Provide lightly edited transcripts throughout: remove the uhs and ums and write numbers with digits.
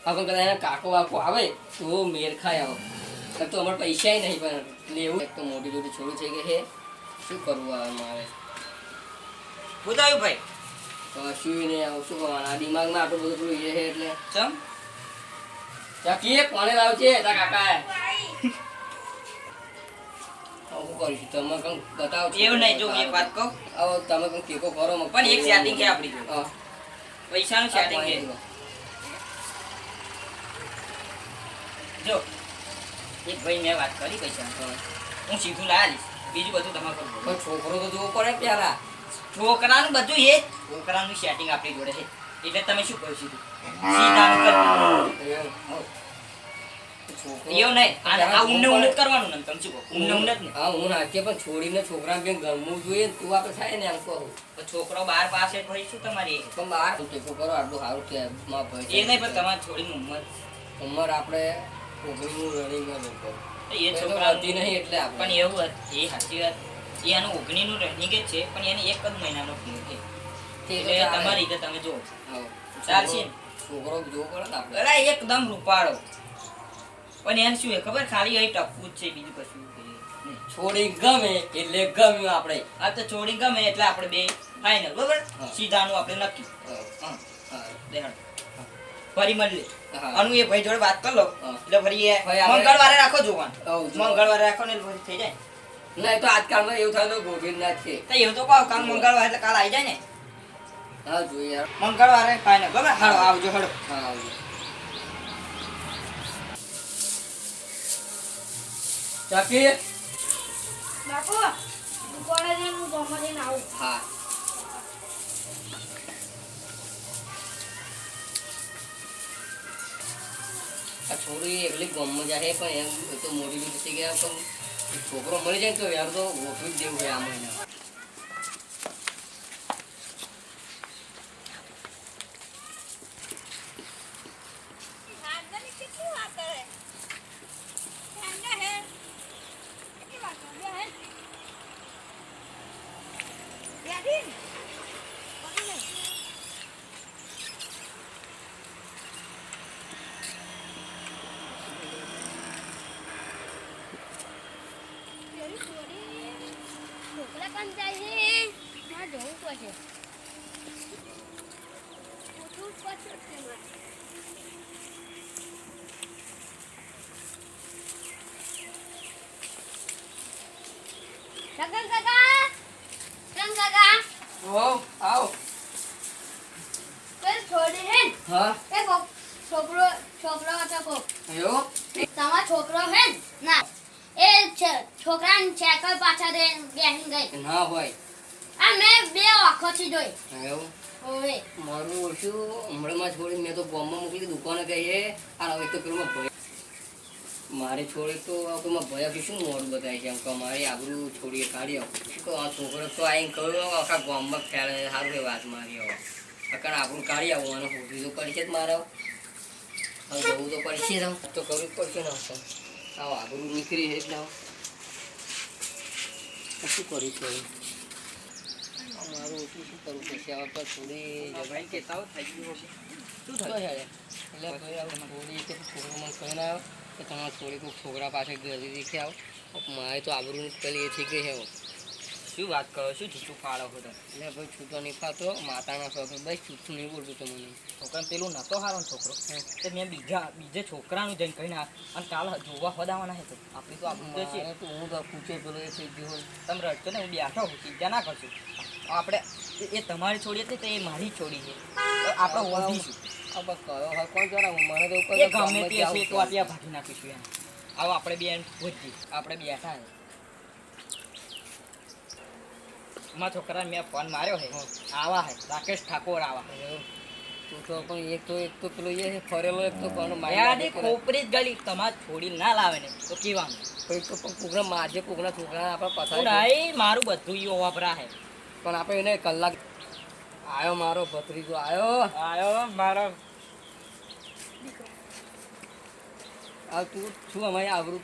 આપણે કદાચ એના કાકો વાકો આવે તો મેર ખાય આવો તો અમારે પૈસા નહીં પણ લેવું એક તો મોટી મોટી છોડી થઈ ગઈ છે શું કરવું આવે મારે હું આવ્યું ભાઈ કશું નહીં આવું શું કરવાનું આ દિમાગમાં આટલું બધું પેલું એ છે એટલે ચમ ચાકી કોને લાવજે તા કાકા શું કરીશું તમે કંઈક બતાવો એવું નહીં જો એક વાત કહું આવો તમે કંઈક ટેકો કરો પણ એક સેટિંગ છે આપણી જોડે. હા પૈસાનું સેટિંગ છે જો એક ભાઈ મેં વાત કરી પૈસા હું સીધું લાવી દઈશ બીજું બધું તમારે કરવું પણ છોકરો તો જોવો પડે પેલા છોકરાનું બધું એ છોકરાનું સેટિંગ આપણી જોડે છે એટલે તમે શું કહો સીધું સીધાનું કરવું એવું નહીં આ ઊંડે ઊંડે જ કરવાનું ને તમે શું કહો ઊંડે ઊંડે જ ને હા હું નાખીએ પણ છોડીને છોકરા બેન ગમવું જોઈએ તું આપણે થાય ને એમ કહું તો છોકરો બાર પાસે ભાઈ શું તમારી પણ બહાર ટેકો કરો આટલું સારું કે માં ભાઈ એ નહીં પણ તમારી છોડીની ઉંમર આપણે ઓગણીનું રનિંગમાં લોકો એ છોકરા હતી નહીં એટલે આપણે પણ એવું એ સાચી વાત એ આનું ઓગણીનું રનિંગ જ છે પણ એને એક જ મહિનાનો ફ્રી છે એટલે તમારી રીતે તમે જુઓ ચાલશે ને છોકરો જોવો પડે ને આપણે અરે એકદમ રૂપાળો પણ એને શું ખબર ખાલી અહીં ટપવું જ છે બીજું કશું નહીં. છોડી ગમે એટલે ગમ્યું આપણે આ તો છોડી ગમે એટલે આપણે બે ફાઈનલ બરાબર સીધાનું આપણે નક્કી દેખાડ ફરી મળીએ અનુ એ ભાઈ જોડે વાત કર લો એટલે ફરી મંગળવારે રાખો જોવાનું મંગળવારે રાખો ને ફરી થઈ જાય નહીં તો આજકાલમાં એવું થાય તો ગોવિંદનાથ છે તો એવું તો કહો કાલ મંગળવારે એટલે કાલ આવી જાય ને હા જોઈએ યાર મંગળવારે ફાઈનલ બરાબર હાલો આવજો હડો હા આવજો ચાકી બાપુ દુકાને જઈને હું ગામમાં જઈને આવું હા આ છોરી એકલી ગામમાં જાય પણ એમ તો મોટી મોટી થઈ ગયા પણ છોકરો મળી જાય ને તો યાર તો ઓછું જ દેવું હોય આ મહિના આવો હા છોકરો હતો કોક એવું તમારો છોકરો હે ના એ છોકરાને સાયકલ પાછળ બેસી ગઈ ના હોય આ મેં બે આંખોથી જોઈ એવું ઓવે મારું ઓછું હમણાં છોડી મેં તો બોમ્બમાં મોકલી દુકાને ગઈ આ હવે તો પેલું ભય મારી છોડી તો આપણમાં ભયા શું મોડું બતાવે છે એમ કે મારી આબરૂ છોડીએ કાઢી આવું શું કહું આ છોકરો તો આવીને કહ્યું આખા ગામમાં ખ્યાલ સારું એ વાત મારી હવે કારણ આપણું કાઢી આવું અને હોટી તો પડશે જ મારે હવે જવું તો પડશે જ તો કરવું જ પડશે ને આવો આબરૂ નીકળી છે એટલે શું કર્યું છે મારું ઓછું શું કરવું પડશે હવે તો થોડી ભાઈ કહેતા હોય થઈ ગયું હશે શું થયું એટલે ભાઈ આપણે થોડી કે છોકરો મને કહીને આવ્યો કે તમારે થોડી કોઈ છોકરા પાસે ગરી દેખી આવો મારે તો આબરૂની પેલી એ થઈ ગઈ છે શું વાત કરો શું જૂઠું ફાળો છો તમે એટલે ભાઈ છૂટો નહીં ખાતો માતાના શોખ ભાઈ છૂટું નહીં બોલતું તો મને છોકરાને પેલું નતો હારો ને છોકરો તો મેં બીજે છોકરાનું જઈને કહીને અને કાલ જોવા ફદાવાના છે તો આપણી તો આપણું તો છે તો હું તો પૂછે પેલો એ થઈ ગયો તમે રડશો ને હું બેઠો હું ચિંતા ના કરશું આપણે એ તમારી છોડી હતી તો એ મારી છોડી છે આપણે ઓળખીશું આ બસ કયો હા કોણ જણાવું મને તો એ ગમે તે હશે તો આપણે આ ભાગી નાખીશું એમ આવો આપણે બે ભૂજી આપણે બેઠા છે મારા છોકરાને મેં ફોન માર્યો છે આવા છે રાકેશ ઠાકોર આવા તું તો પણ એક તો પેલો એ ફરેલો એક તો કોનો યાદી ખોપરી જ ગળી તમારે છોડી ના લાવે ને તો કેવાનું કોઈ તો પણ કોકના માજે કોકના છોકરા આપણે પસાર નહીં મારું બધું યો વાપરા છે પણ આપણે એને કલાક આવ્યો મારો ભત્રીજો આવ્યો મારો આ તું શું અમારી આવરું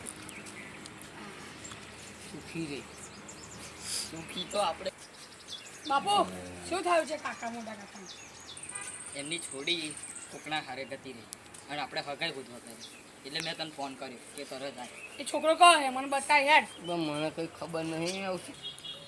સુખી રે સુખી તો આપણે બાપુ શું થયું છે કાકા મોટા કાકા એમની છોડી કોકના હારે ગતી રહી અને આપણે હગાઈ ગોતવા કરી એટલે મેં તને ફોન કર્યો કે તરત આય. એ છોકરો કહો હે મને બતાય હેડ. મને કઈ ખબર નહીં આવતી.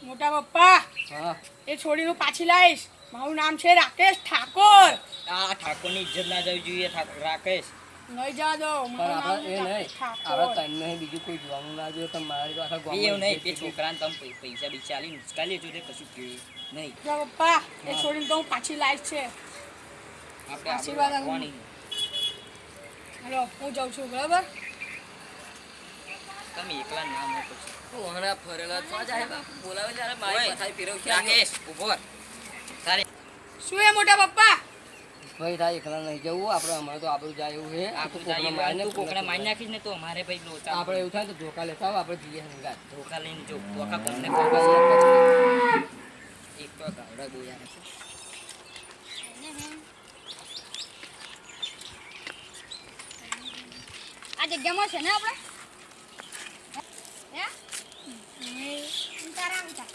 મોટા પપ્પા હા એ છોડીનું પાછી લાવીશ. મારું નામ છે રાકેશ ઠાકોર. આ ઠાકોરની ઇજ્જત ના જવી જોઈએ. રાકેશ નહીં જવા દો. પણ મારું નામ આપણે એ નહીં ઠાકોર. આપણે તને નહીં બીજું કોઈ જોવાનું ના જોઈએ. તમે મારી તો આખા એવું ગામમાં નહીં કે છોકરાને તમે પૈસા બીસા આલીને ઉચકાલી લેજો તે કશું કહ્યું નહીં. મોટા પપ્પા એ છોડીને તો હું પાછી લાવીશ છે. આપણે આશીર્વાદ આપણે આપો. રાખવાની. હાલો હું જાઉં છું બરાબર. તમે એકલા ના મૂકો છો. હમણાં ફરેલા છો જાય બાપુ બોલાવે ત્યારે ઓય, મારી પથારી ફેરવશે. રાકેશ ઉભો રહે. તારે શું હે મોટા પપ્પા? ભાઈ થાય એકલા નહીં જવું આપણે. અમારે તો આપણું જાય એવું છે. આપણે જઈએ તું કોકને મારી નાખીશ ને તો અમારે ભાઈ લોચા આપણે એવું થાય તો ધોકા લેતા આવો. આપણે જઈએ હંગાત. ધોકા લઈને જો ધોકા કોમને એક તો ગાવડા ગોયા છે. આ જગ્યામાં છે ને આપણે હે તારા આવતા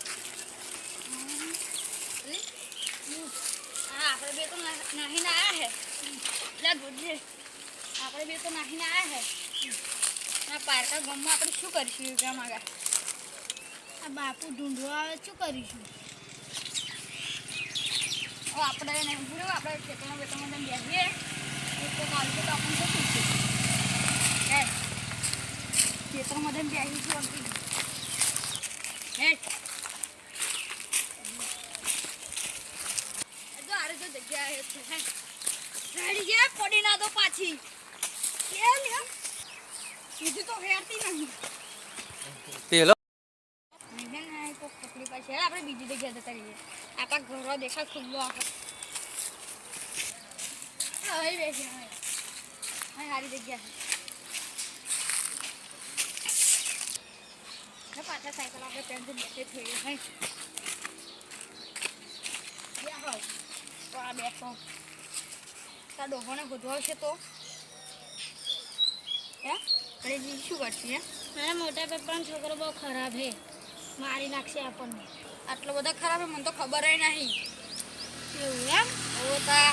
હા આપણે બે તો નાહીને આયા હે લે ગોડે આપણે બે તો નાહીને આયા હે આ પારકા ગામમાં આપણે શું કરીશું કે માગા આ બાપુ ઢૂંઢવા આવે શું કરીશું આપણે નહીં ભૂલો આપણે ખેતરમાં બેતરમાં બેસીએ તો કાલે તો આપણને શું પૂછીએ ખેતરમાં બેસીશું અંકી હે જો આરે જો જગ્યા હે છે હે રેડી છે પડી ના દો પાછી લે લે બીજું તો હેરતી નહીં પેલો નહીં નહીં તો પકડી પાછી હેડ આપણે બીજી જગ્યાએ જતા રહીએ આપણા ઘરો દેખાય ખુલ્લો આખો હવે બેસી હવે સારી જગ્યા છે પાછા સાયકલ આપણે પેન્સિલ બેસે થઈ હે બેહો તો આ બેસો તાર ડોહોને ગોધવા છે તો હે અરે જી શું કરતી હે મારા મોટા પપ્પાનો છોકરો બહુ ખરાબ હે મારી નાખશે આપણને આટલો બધો ખરાબ હે મને તો ખબર નહીં એવું એમ ઓ તા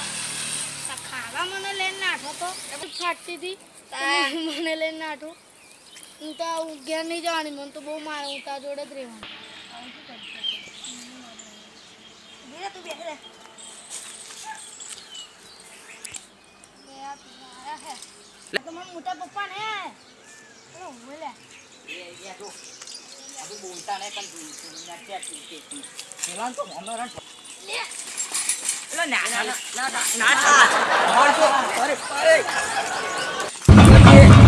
ખાવા મને લઈને નાઠો તો એ ફાટતી હતી મને લઈને નાઠો હું તો ઘેર નહીં જવાની મને તો બહુ મારે હું તાર જોડે જ રહેવાનું તું બેસે તમારા મોટા પપ્પા ને બોલે બોલતા નહીં પણ પેલા તો હમણાં લે ના